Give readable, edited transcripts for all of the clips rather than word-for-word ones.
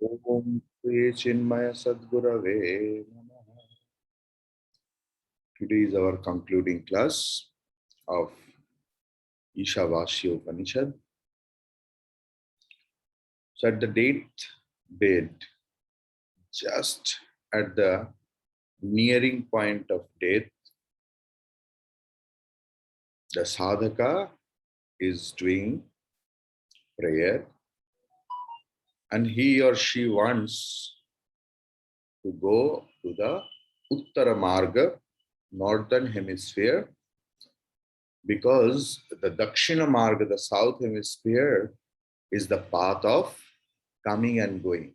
Om Shri Chinmaya Sadgurave Namaha. Today is our concluding class of Ishavasya Upanishad. So at the date bed, just at the nearing point of death, the sadhaka is doing prayer and he or she wants to go to the Uttara Marga, northern hemisphere, because the Dakshina Marga, the south hemisphere, is the path of coming and going.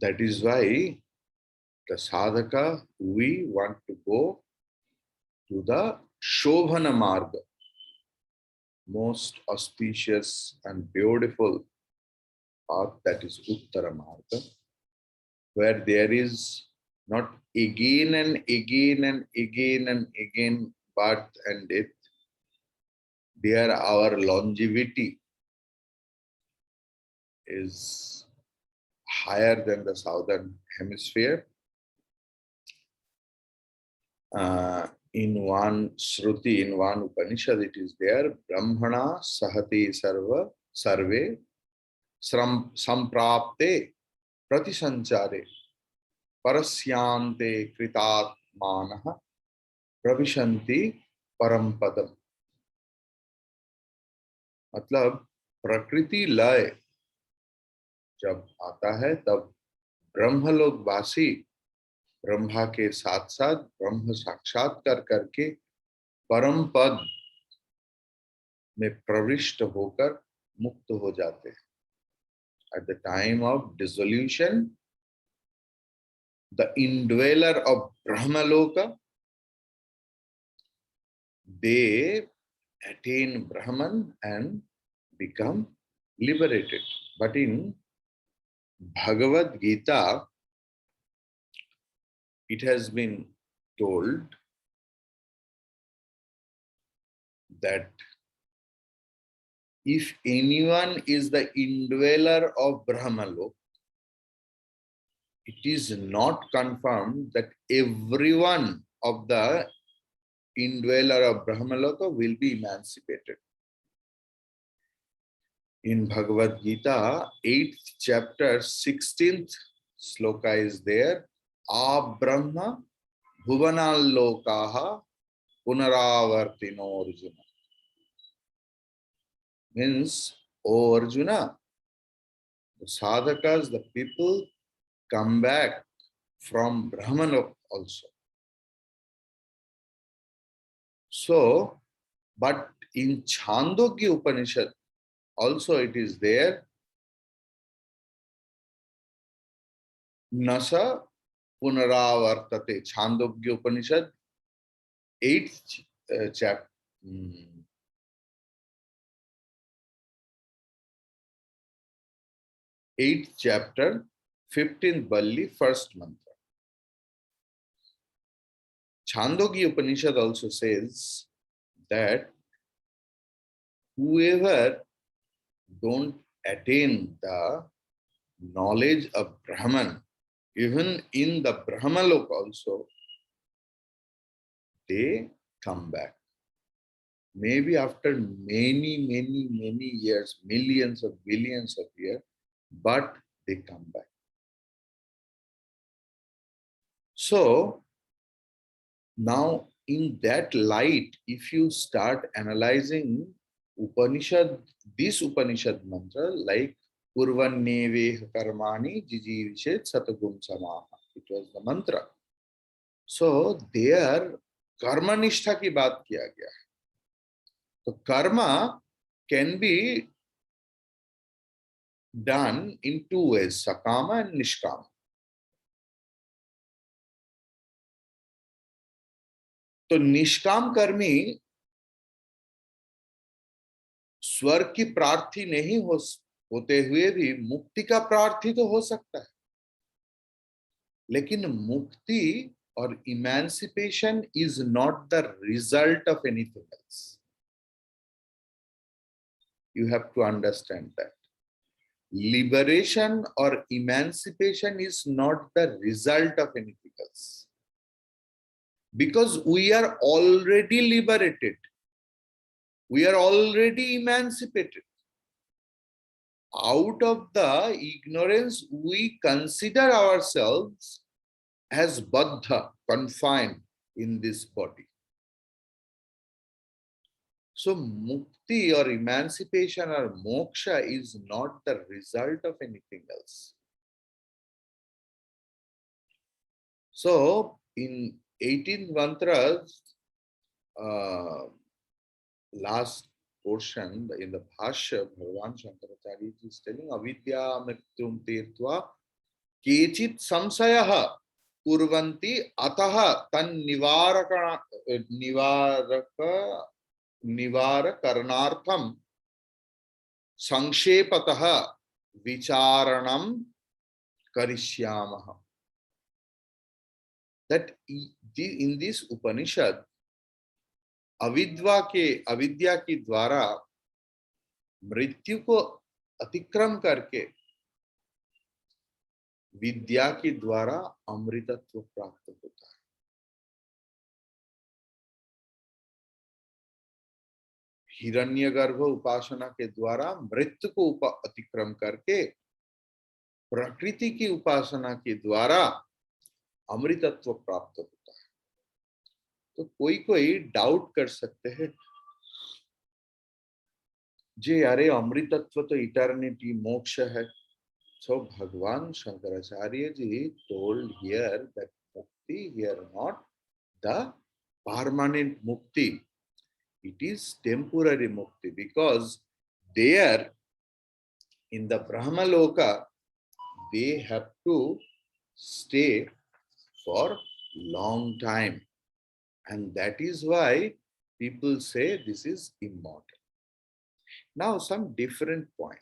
That is why the sadhaka, we want to go to the Shobhana Marga, most auspicious and beautiful path, that is Uttara Marga, where there is not again and again and again and again birth and death. There our longevity is higher than the southern hemisphere. In one Shruti, in one Upanishad, it is there, Brahmana Sahati Sarva Sarve Samprapte Pratisanchare Parasyante Kritatmanaha Pravishanti Parampadam. मतलब प्रकृति लय जब आता है तब ब्रह्मलोकवासी ब्रह्मा के साथ साथ ब्रह्म साक्षात्कार करके परम पद में प्रविष्ट होकर मुक्त हो जाते हैं. At the time of dissolution, the indweller of Brahmaloka, they attain Brahman and become liberated. But in Bhagavad Gita, it has been told that if anyone is the indweller of Brahmalok, it is not confirmed that everyone of the indweller of Brahmaloka will be emancipated. In Bhagavad Gita, 8th chapter, 16th sloka is there. Abrahma bhuvanalokaha punaravartino Arjuna. Means, O Arjuna, the sadhakas, the people come back from Brahmaloka also. So, but in Chandogya Upanishad, also it is there, Nasa Punaravartate. Chandogya Upanishad, 8th chapter. 8th chapter, 15th Balli, first mantra. Chandogya Upanishad also says that whoever don't attain the knowledge of Brahman, even in the Brahmalok also, they come back. Maybe after many years, millions of billions of years, but they come back. So now in that light, if you start analyzing Upanishad, this Upanishad mantra, like Purvanneveha karmani jijivishet satagum samaha, it was the mantra. So there karma nishtha ki baat kiya gaya hai. So karma can be done in two ways, sakama and nishkama. तो निष्काम कर्मी स्वर्ग की प्रार्थी नहीं होते हुए भी मुक्ति का प्रार्थी तो हो सकता है, लेकिन मुक्ति और emancipation is not the result of anything else. You have to understand that. Liberation or emancipation is not the result of anything else. Because we are already liberated. We are already emancipated. Out of the ignorance, we consider ourselves as baddha, confined in this body. So mukti or emancipation or moksha is not the result of anything else. So in 18 mantras, last portion in the Bhashya, Bhagavan Shankaracharya is telling avidya mrityum tirtva kechit samsayaha kurvanti ataha tan nivarakaranartham sanshepataha vicharanam karishyamaha. That in this Upanishad, अविद्या के द्वारा मृत्यु को अतिक्रम करके विद्या के द्वारा अमृतत्व प्राप्त होता है. हिरण्यगर्भ उपासना के द्वारा मृत्यु को अतिक्रम करके प्रकृति की उपासना के द्वारा अमृतत्व प्राप्त होता है. तो कोई डाउट कर सकते हैं जे अरे अमृतत्व तो इटर्निटी मोक्ष है. So Bhagavan Shankaracharya ji told here that mukti here not the permanent mukti. It is temporary mukti, because there in the Brahmaloka they have to stay for long time, and that is why people say this is immortal. Now some different point.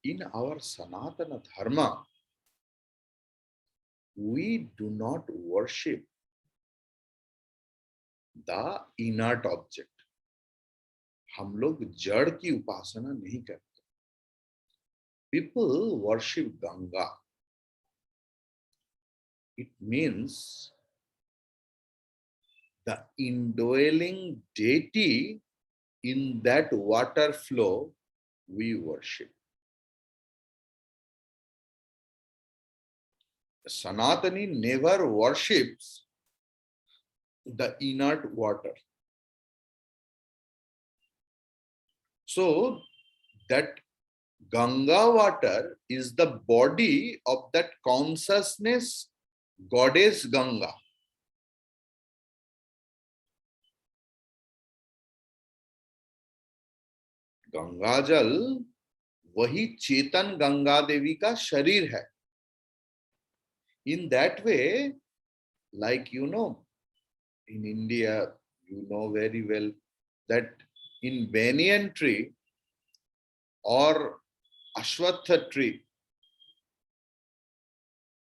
In our Sanatana Dharma, we do not worship the inert object. हम लोग जड़ की उपासना नहीं करते. People worship Ganga. It means the indwelling deity in that water flow we worship. Sanatani never worships the inert water. So that Ganga water is the body of that consciousness goddess Ganga. Ganga जल वही चेतन गंगा देवी का शरीर है. In that way, like you know, in India, you know very well that in banyan tree or ashwatha tree,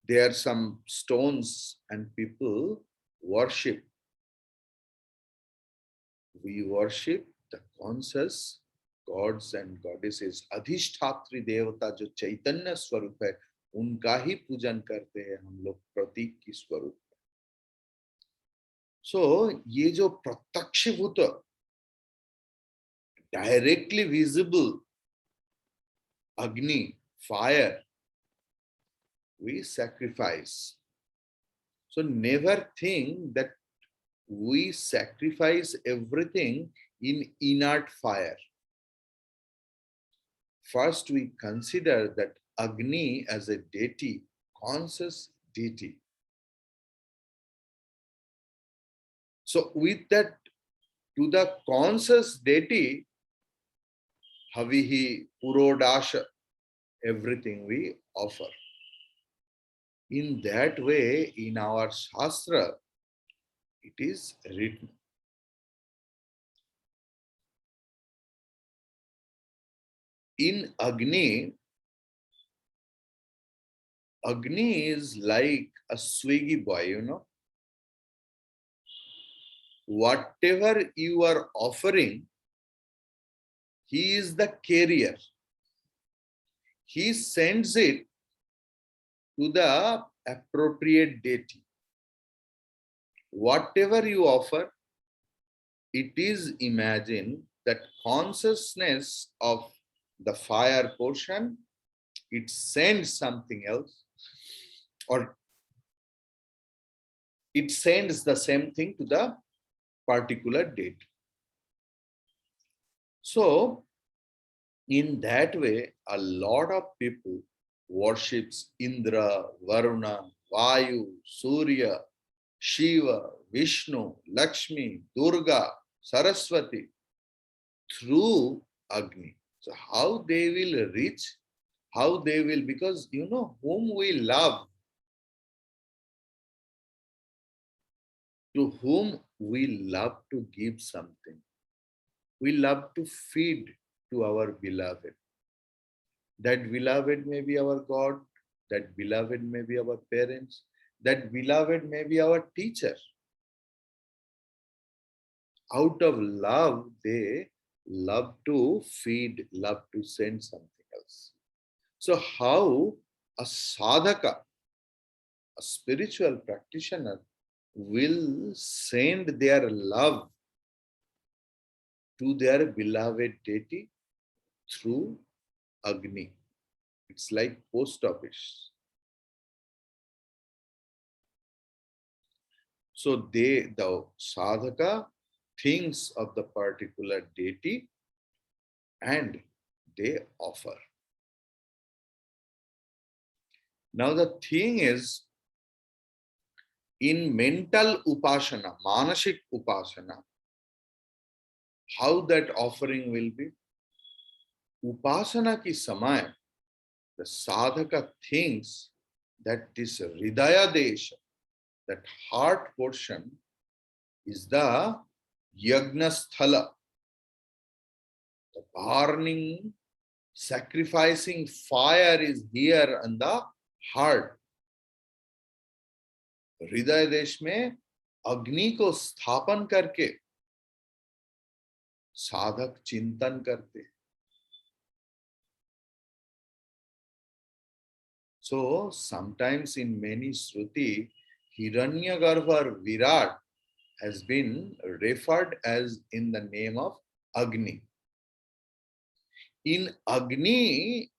there are some stones and people worship. We worship the conscious gods and goddesses. अधिष्ठात्री देवता जो चैतन्य स्वरूप है, उनका ही पूजन करते हैं हम लोग प्रतीक की स्वरूप. So ये जो प्रत्यक्षभूत directly visible Agni, fire, we sacrifice. So never think that we sacrifice everything in inert fire. First, we consider that Agni as a deity, conscious deity. So with that, to the conscious deity, Havihi, Purodasha, everything we offer. In that way, in our Shastra, it is written. In Agni, Agni is like a Swiggy boy, you know. Whatever you are offering, He is the carrier. He sends it to the appropriate deity. Whatever you offer, it is imagined that consciousness of the fire portion, it sends something else, or it sends the same thing to the particular date. So in that way, a lot of people worships Indra, Varuna, Vayu, Surya, Shiva, Vishnu, Lakshmi, Durga, Saraswati through Agni. So how they will reach, how they will, because you know whom we love, to whom we love to give something. We love to feed to our beloved. That beloved may be our God, that beloved may be our parents, that beloved may be our teacher. Out of love, they love to feed, love to send something else. So, how a sadhaka, a spiritual practitioner, will send their love to their beloved deity through Agni? It's like post office. So the sadhaka thinks of the particular deity and they offer. Now the thing is, in mental upasana, manashik upasana, how that offering will be? Upasana ki samay, the sadhaka thinks that this hridaya desha, that heart portion, is the yagna sthala, the burning, sacrificing fire is here on the heart. हृदय देश में अग्नि को स्थापन करके साधक चिंतन करते. So sometimes in many Shruti, Hiranyagarbha or Virat has been referred as in the name of Agni. In Agni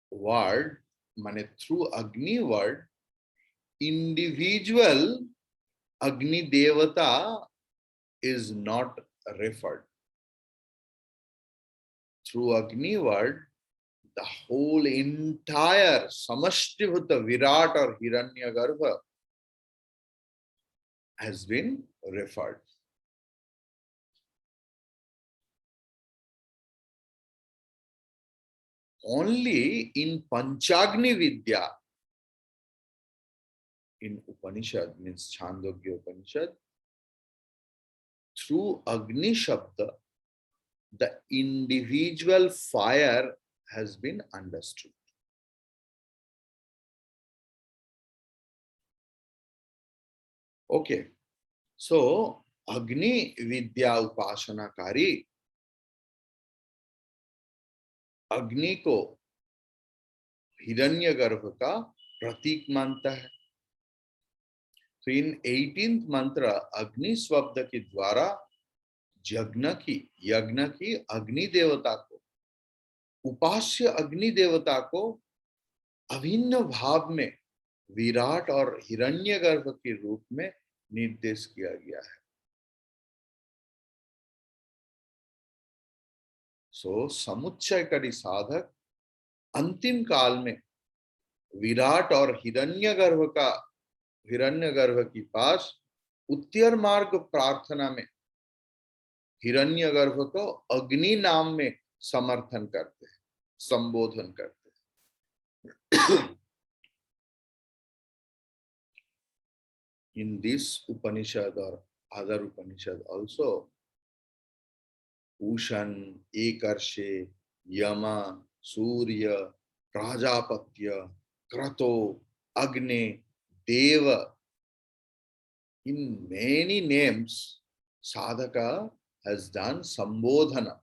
word, mane through Agni word, individual Agni Devata is not referred. Through Agni word, the whole entire Samashtibhuta Virat or Hiranyagarbha has been referred. Only in Panchagni Vidya, in Upanishad, means Chandogya Upanishad, through Agni Shabda, the individual fire has been understood. Okay, so Agni Vidya Upasana Kari, अग्नि को हिरण्यगर्भ का प्रतीक मानता है. तो इन 18th मंत्र अग्नि शब्द के द्वारा यज्ञ की अग्नि देवता को, उपास्य अग्नि देवता को अभिन्न भाव में विराट और हिरण्यगर्भ के रूप में निर्देश किया गया है. सो समुच्चयकारी साधक अंतिम काल में विराट और हिरण्यगर्भ के पास उत्तर मार्ग प्रार्थना में हिरण्यगर्भ को अग्नि नाम में समर्थन करते हैं, संबोधन करते हैं. In this Upanishad or other Upanishad also, Ushan, Ekarshe, Yama, Surya, Prajapatya, Krato, Agne, Deva, in many names, sadhaka has done sambodhana,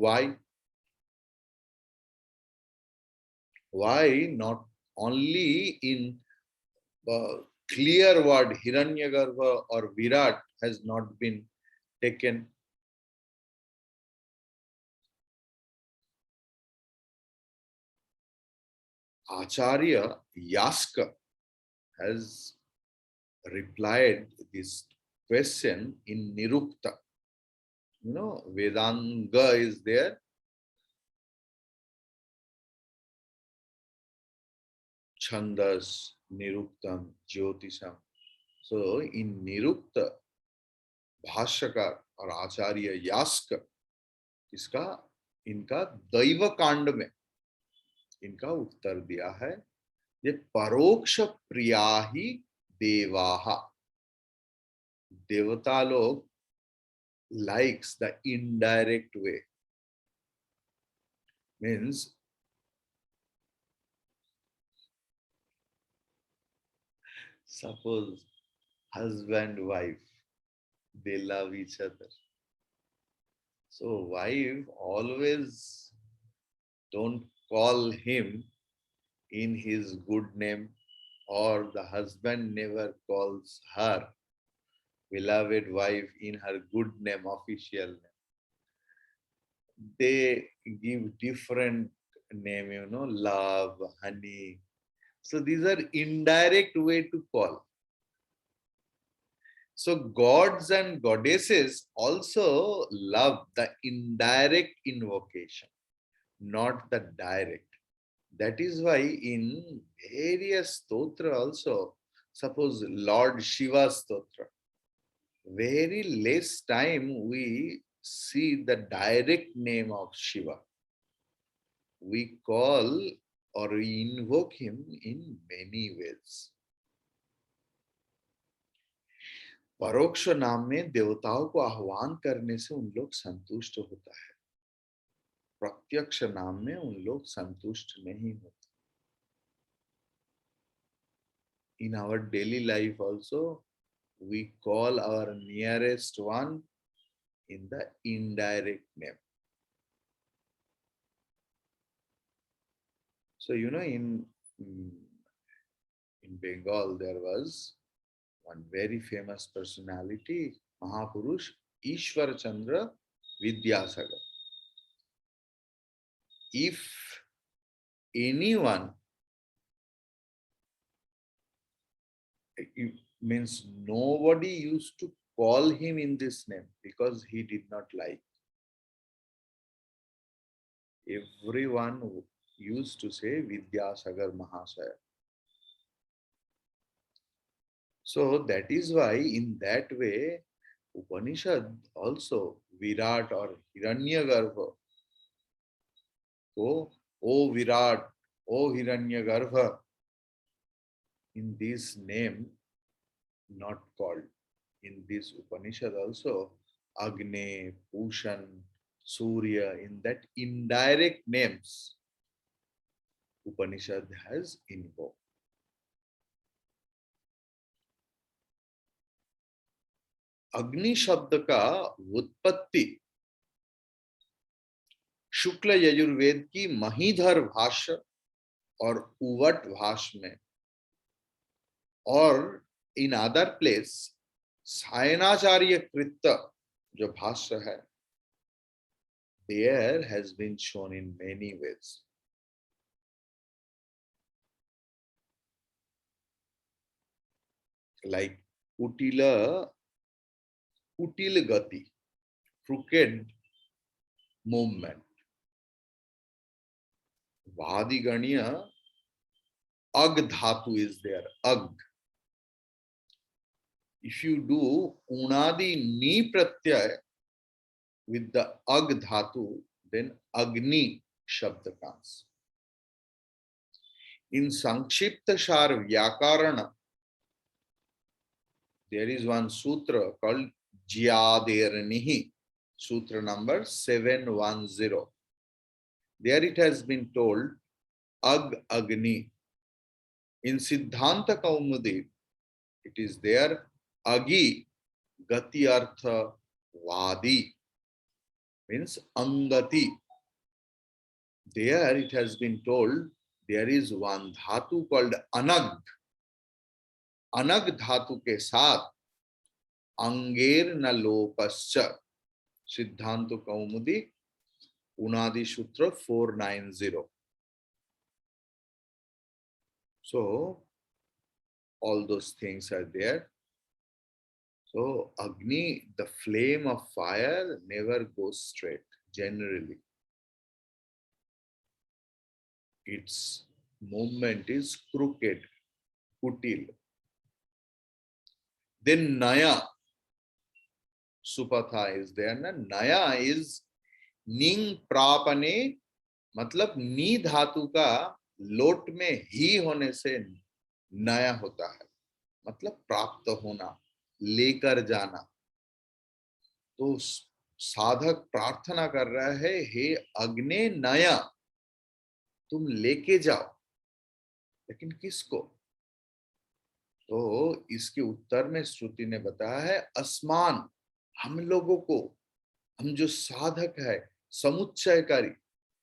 Why? Why not only in clear word Hiranyagarbha or Virat has not been taken? Acharya Yaska has replied this question in Nirukta. You know, Vedanga is there. Chandas, Niruktam, Jyotisham. So in Nirukta, भाष्यकार और आचार्य यास्क इसका इनका दैव कांड में इनका उत्तर दिया है, ये परोक्ष प्रिया ही देवाः, देवता लोग likes the indirect way, means suppose husband wife, they love each other, so wife always don't call him in his good name, or the husband never calls her beloved wife in her good name, official name. They give different name, you know, love, honey. So these are indirect way to call. So gods and goddesses also love the indirect invocation, not the direct. That is why in various stotra also, suppose Lord Shiva stotra, very less time we see the direct name of Shiva. We call or we invoke him in many ways. परोक्ष नाम में देवताओं को आह्वान करने से उन लोग संतुष्ट होता है, प्रत्यक्ष नाम में उन लोग संतुष्ट नहीं होते. In our daily life also, we call our nearest one in the indirect name. So you know, in Bengal there was one very famous personality, Mahapurush Ishwar Chandra Vidyasagar. If anyone, it means nobody used to call him in this name because he did not like. Everyone used to say Vidyasagar Mahasaya. So that is why in that way Upanishad also Virat or Hiranyagarbha. So, O Virat, O Hiranyagarbha, in this name not called. In this Upanishad also Agni, Pushan, Surya, in that indirect names Upanishad has invoked. अग्नि शब्द का उत्पत्ति शुक्ल यजुर्वेद की महीधर भाष्य और उवट भाष्य में और इन अदर प्लेस सायनाचार्य कृत जो भाष्य है, there has been shown in many ways. Like Kutila gati, crooked movement. Vadiganya, ag dhatu is there, ag. If you do unadi ni pratyay with the ag dhatu, then agni shabda comes. In Sankshipta Shar Vyakarana, there is one sutra called Jyadernihi, sutra number 710. There it has been told Ag Agni. In Siddhanta Kaumudi, it is there Agi Gati Artha Vadi. means angati. There it has been told there is one dhatu called anag. Anag धातु के साथ अंगेर न लोपश्च, सिद्धांत कौमुदी उनादि सूत्र 490. So all those things are there. So Agni, the flame of fire, never goes straight. Generally, its movement is crooked, kutil. Then Naya, Supatha is there. Na? Naya is ning prapane, मतलब नी धातु का लोट में ही होने से नया होता है, मतलब प्राप्त होना, लेकर जाना. तो साधक प्रार्थना कर रहा है, हे अग्ने नया, तुम लेके जाओ. लेकिन किसको? तो इसके उत्तर में श्रुति ने बताया है अस्मान, हम लोगों को, हम जो साधक है समुच्चयकारी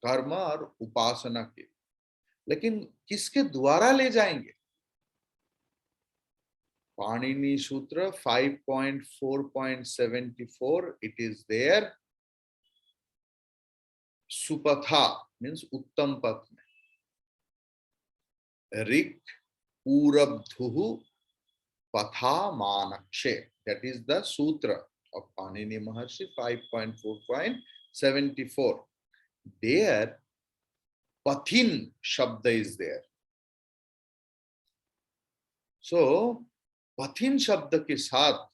कर्म और उपासना के. लेकिन किसके द्वारा ले जाएंगे? पाणिनि सूत्र 5.4.74 it is there. सुपथा means उत्तम पथ में, ऋक् पूरब्धुः पथा मानक्षे, that is the sutra of Panini Maharshi 5.4.74. There pathin shabda is there. So pathin शब्द के साथ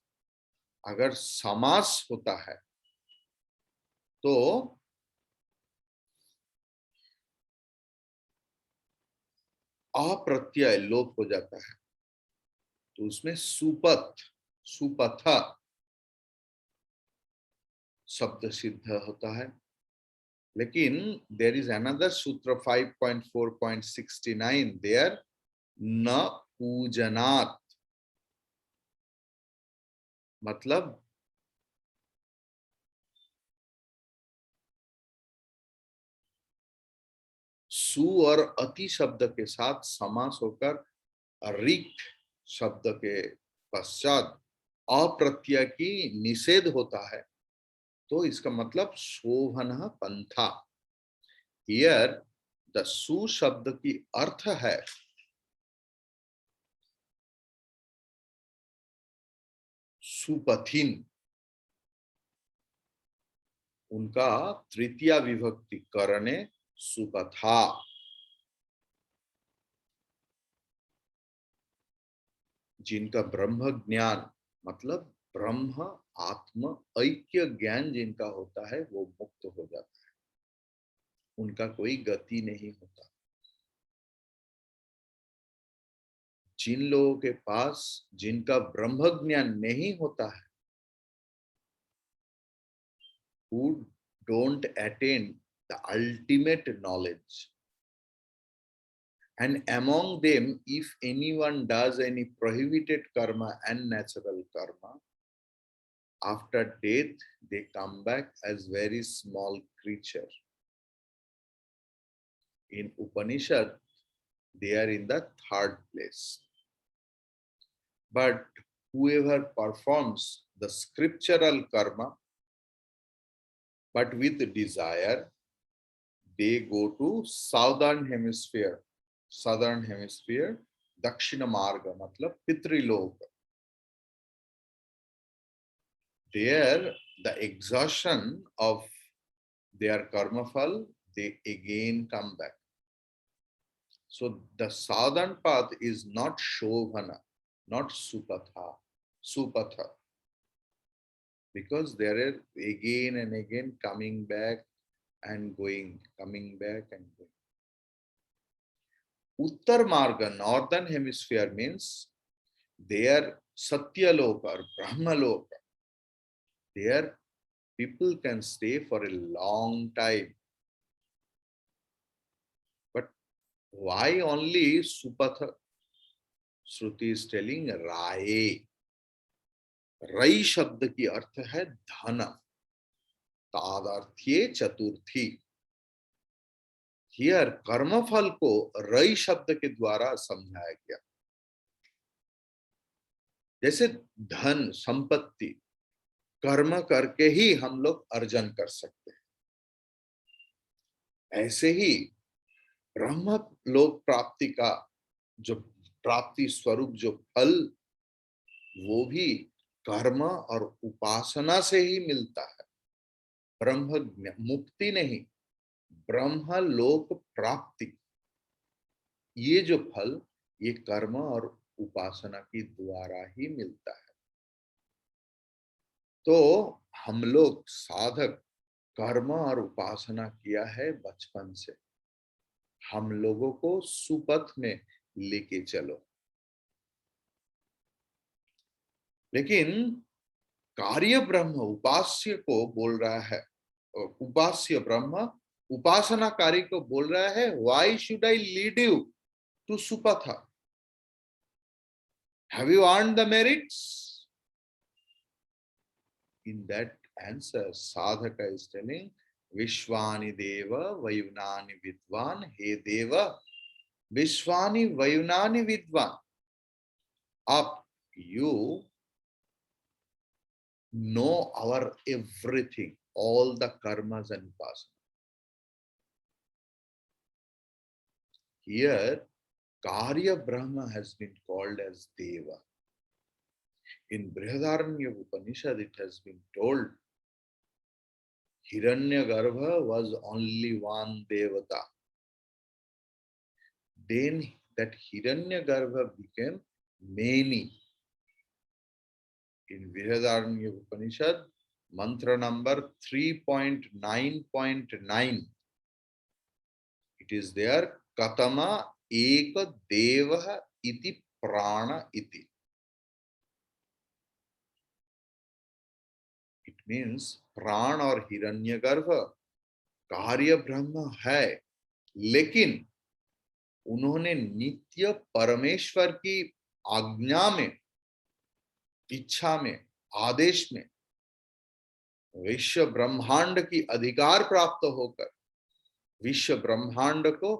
अगर समास होता है तो अप्रत्यय लोप हो जाता है. तो उसमें सुपथ, सुपथ शब्द सिद्ध होता है. लेकिन there is another सूत्र 5.4.69 there, न पूजनात्, मतलब सु और अति शब्द के साथ समास होकर ऋक् शब्द के पश्चात अप्रत्यय की निषेध होता है, तो इसका मतलब शोभन पंथा. हियर द सु शब्द की अर्थ है सुपथिन, उनका तृतीया विभक्ति करने सुपथा. जिनका ब्रह्म ज्ञान, मतलब ब्रह्म आत्म ऐक्य ज्ञान जिनका होता है वो मुक्त हो जाता है, उनका कोई गति नहीं होता. जिन लोगों के पास जिनका ब्रह्म ज्ञान नहीं होता है, who don't attain the ultimate knowledge, and among them if anyone does any prohibited karma and natural karma, after death they come back as very small creature. In Upanishad they are in the third place. But whoever performs the scriptural karma but with desire, they go to southern hemisphere, Dakshina Marga, matlab Pitrilok. There, the exhaustion of their karma phal, they again come back. So the southern path is not Shobhana, not Supatha, because there are again and again coming back and going, coming back and going. Uttar Marga, northern hemisphere, means there Satyaloka or Brahmaloka. There people can stay for a long time. But why only Supatha? Shruti is telling Raye. रई शब्द की अर्थ है धन. तादार्थ्ये चतुर्थी। Here कर्मफल को रई शब्द के द्वारा समझाया गया। जैसे धन संपत्ति कर्म करके ही हम लोग अर्जन कर सकते हैं, ऐसे ही ब्रह्म लोक प्राप्ति का जो प्राप्ति स्वरूप जो फल, वो भी कर्म और उपासना से ही मिलता है। ब्रह्म मुक्ति नहीं, ब्रह्म लोक प्राप्ति, ये जो फल ये कर्म और उपासना के द्वारा ही मिलता है। तो हम लोग साधक कर्म और उपासना किया है बचपन से, हम लोगों को सुपथ में लेके चलो। लेकिन कार्य ब्रह्म उपास्य को बोल रहा है, उपास्य ब्रह्म उपासनाकारी को बोल रहा है, why should I lead you to सुपथा? Have you earn the merits? In that answer, sadhaka is telling, Vishwani Deva Vayunani Vidvan, He Deva, Vishwani Vayunani Vidvan. Up, you know our everything, all the karmas and upasana. Here, Karya Brahma has been called as Deva. In Brihadaranya Upanishad, it has been told Hiranyagarbha was only one Devata. Then that Hiranyagarbha became many. In Brihadaranya Upanishad, mantra number 3.9.9, it is there, Katama Eka Deva iti Prana iti. It means प्राण और हिरण्यगर्भ कार्य ब्रह्म है, लेकिन उन्होंने नित्य परमेश्वर की आज्ञा में, इच्छा में, आदेश में विश्व ब्रह्मांड की अधिकार प्राप्त होकर विश्व ब्रह्मांड को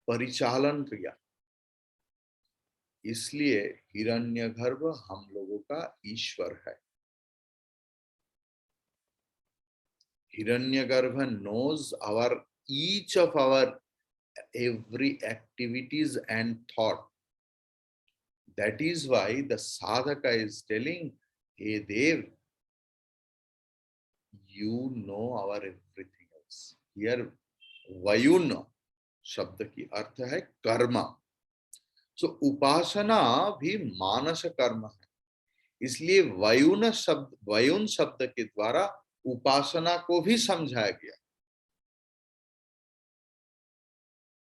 परिचालन किया। इसलिए हिरण्यगर्भ हम लोगों का ईश्वर है। Hiranyagarbha knows our each of our every activities and thought. That is why the sadhaka is telling, Hey Dev, you know our everything else. Here, Vayun शब्द की अर्थ है कर्म। सो उपासना भी मानस कर्म है, इसलिए वयुन शब्द के द्वारा उपासना को भी समझाया गया।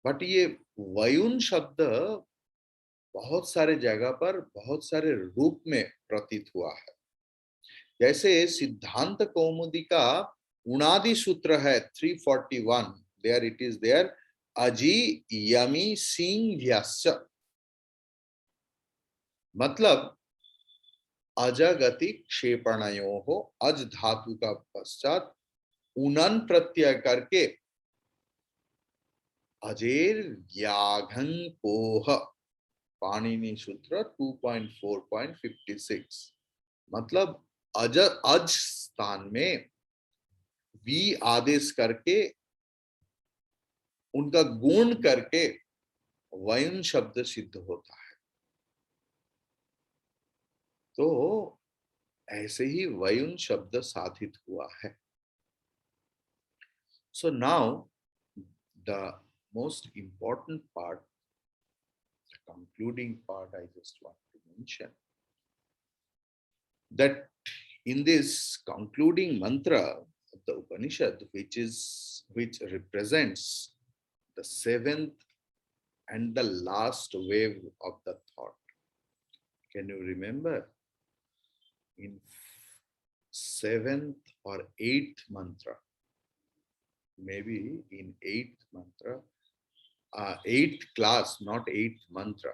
बट ये वयुन शब्द बहुत सारे जगह पर बहुत सारे रूप में प्रतीत हुआ है। जैसे सिद्धांत कौमुदी का उणादि सूत्र है 341, देयर इट इज देयर, अजी यमी सिंह, मतलब अजगति क्षेपणयो हो, अज धातु का पश्चात उनन प्रत्यय करके अजेर याघं पोह, पाणिनि सूत्र 2.4.56, मतलब अज स्थान में वी आदेश करके उनका गुण करके वयुन शब्द सिद्ध होता है। तो ऐसे ही वयुन शब्द साधित हुआ है। So now the most important part, the concluding part, I just want to mention that in this concluding mantra of the Upanishad, which represents the seventh and the last wave of the thought. Can you remember? In seventh or eighth mantra, maybe in eighth mantra, eighth class, not eighth mantra.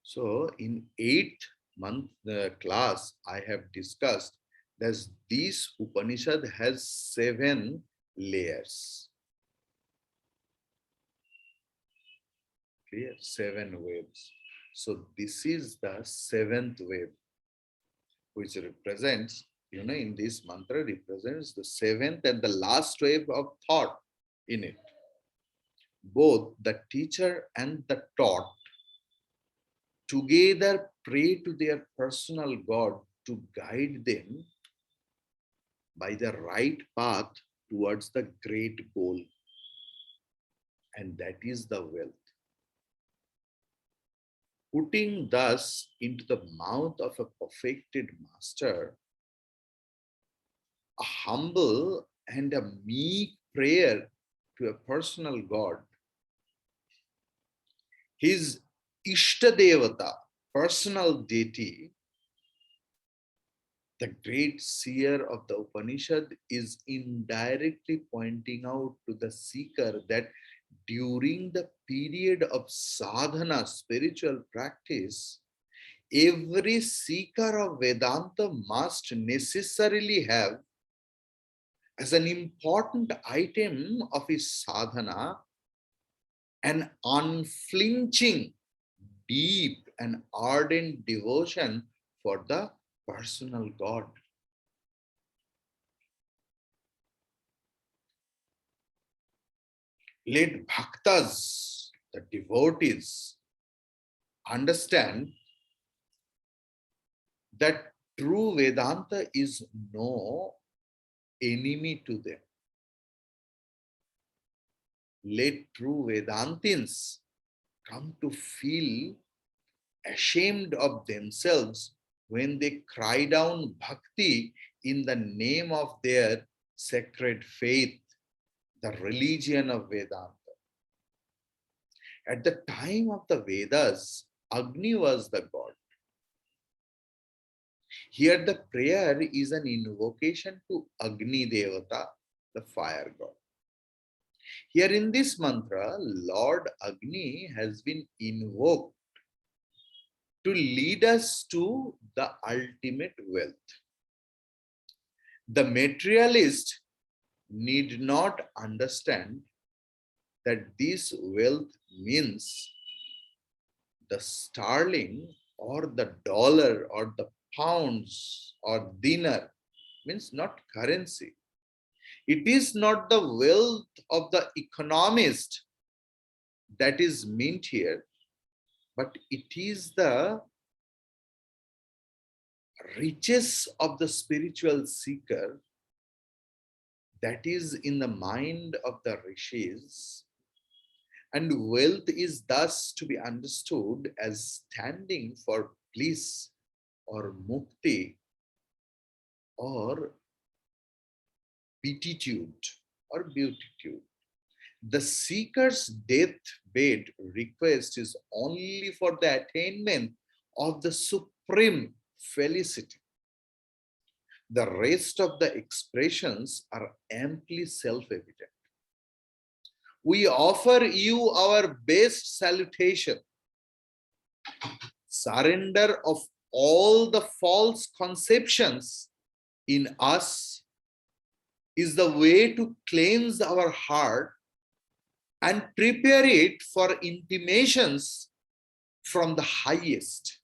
So in eighth month class, I have discussed Thus, this Upanishad has 7 layers. Clear? 7 waves. So this is the 7th wave, which represents, in this mantra represents the 7th and the last wave of thought in it. Both the teacher and the taught together pray to their personal God to guide them by the right path towards the great goal. And that is the wealth. Putting thus into the mouth of a perfected master a humble and a meek prayer to a personal God, his Ishtadevata, personal deity, the great seer of the Upanishad is indirectly pointing out to the seeker that during the period of sadhana, spiritual practice, every seeker of Vedanta must necessarily have as an important item of his sadhana an unflinching, deep, and ardent devotion for the personal God. Let bhaktas, the devotees, understand that true Vedanta is no enemy to them. Let true Vedantins come to feel ashamed of themselves when they cry down bhakti in the name of their sacred faith, the religion of Vedanta. At the time of the Vedas, Agni was the god. Here the prayer is an invocation to Agni Devata, the fire god. Here in this mantra, Lord Agni has been invoked to lead us to the ultimate wealth. The materialist need not understand that this wealth means the sterling or the dollar or the pounds or dinar, means not currency. It is not the wealth of the economist that is meant here, but it is the riches of the spiritual seeker that is in the mind of the rishis. And wealth is thus to be understood as standing for bliss or mukti or beatitude or beatitude. The seeker's deathbed request is only for the attainment of the supreme felicity. The rest of the expressions are amply self-evident. We offer you our best salutation. Surrender of all the false conceptions in us is the way to cleanse our heart and prepare it for intimations from the highest.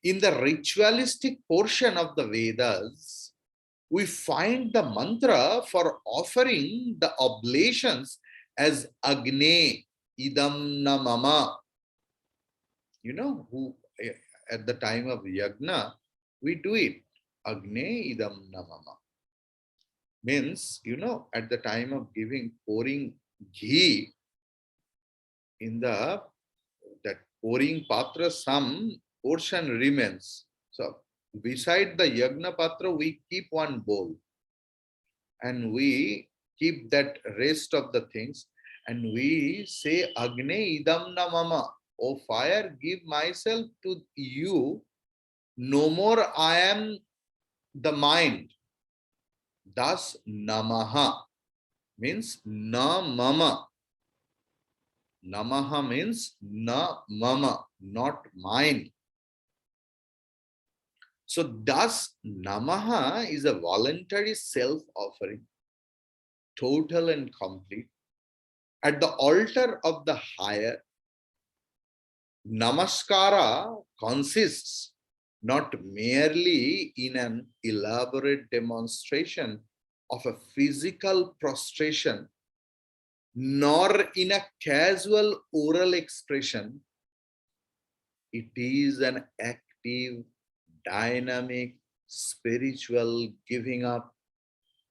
In the ritualistic portion of the Vedas, we find the mantra for offering the oblations as Agne Idam Namama. Who at the time of Yagna, we do it. Agne Idam Namama. Means, at the time of pouring ghee in that pouring patra, some portion remains. So beside the Yagna patra, we keep one bowl and we keep that rest of the things and we say Agne idam namama, O fire, give myself to you, no more I am the mind. Thus namaha means na mama. Namaha means na mama, not mine. So thus Namaha is a voluntary self-offering, total and complete, at the altar of the higher. Namaskara consists not merely in an elaborate demonstration of a physical prostration, nor in a casual oral expression. It is an active, dynamic, spiritual giving up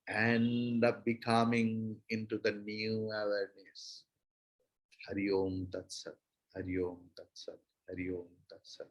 and a becoming into the new awareness. Hari Om Tat Sat, Hari Om Tat Sat, Hari Om Tat Sat.